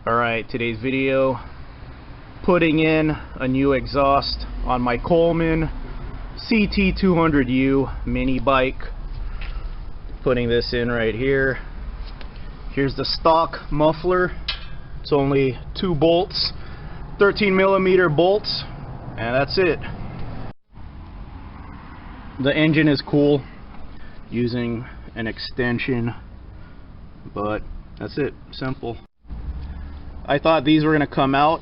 Alright, today's video, putting in a new exhaust on my Coleman CT200U mini bike. Putting this in right here. Here's the stock muffler. It's only 2 bolts, 13mm bolts, and that's it. The engine is cool, using an extension, but that's it, simple. I thought these were going to come out.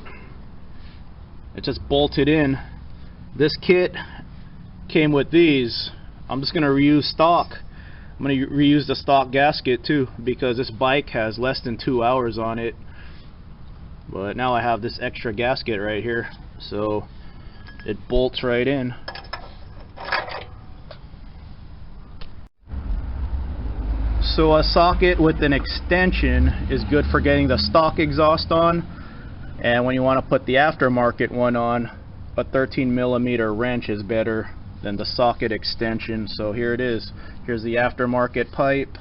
It just bolted in. This kit came with these. I'm just going to reuse stock. I'm going to reuse the stock gasket too, because this bike has less than 2 hours on it. But now I have this extra gasket right here, so it bolts right in. So a socket with an extension is good for getting the stock exhaust on, and when you want to put the aftermarket one on, a 13mm wrench is better than the socket extension. So here it is. Here's the aftermarket pipe,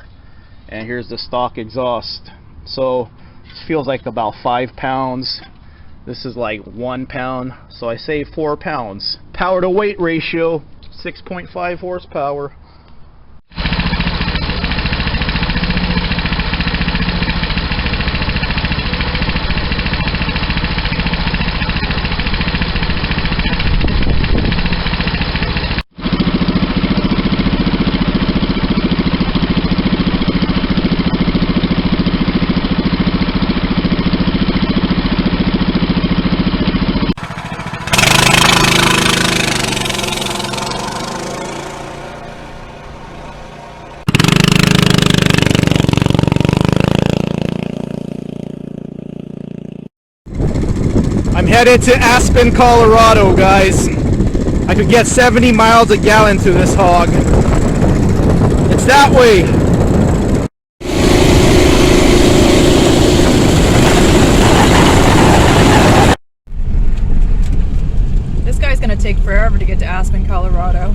and here's the stock exhaust. So this feels like about 5 pounds. This is like 1 pound, so I save 4 pounds. Power to weight ratio, 6.5 horsepower. I'm headed to Aspen, Colorado, guys. I could get 70 miles a gallon to this hog. It's that way. This guy's gonna take forever to get to Aspen, Colorado.